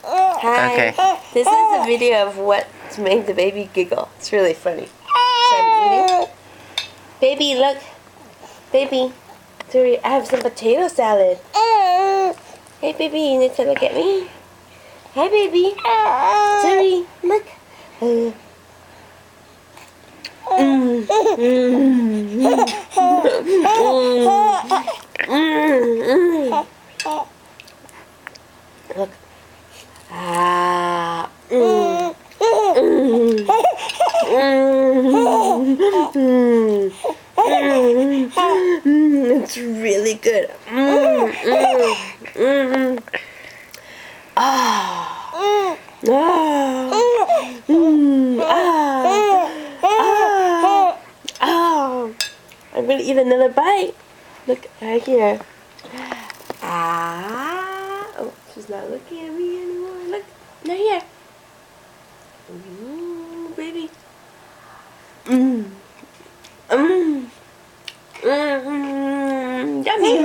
Hi. Okay. This is a video of what to make the baby giggle. It's really funny. So I'm eating. Baby, look. Baby. Sorry, I have some potato salad. Hey, baby, you need to look at me. Hi, baby. Sorry, look. Look. Ah. It's really good. Ah. I'm gonna eat another bite. Look right here. Oh, she's not looking at me anymore. Look, right here. Baby. Yummy.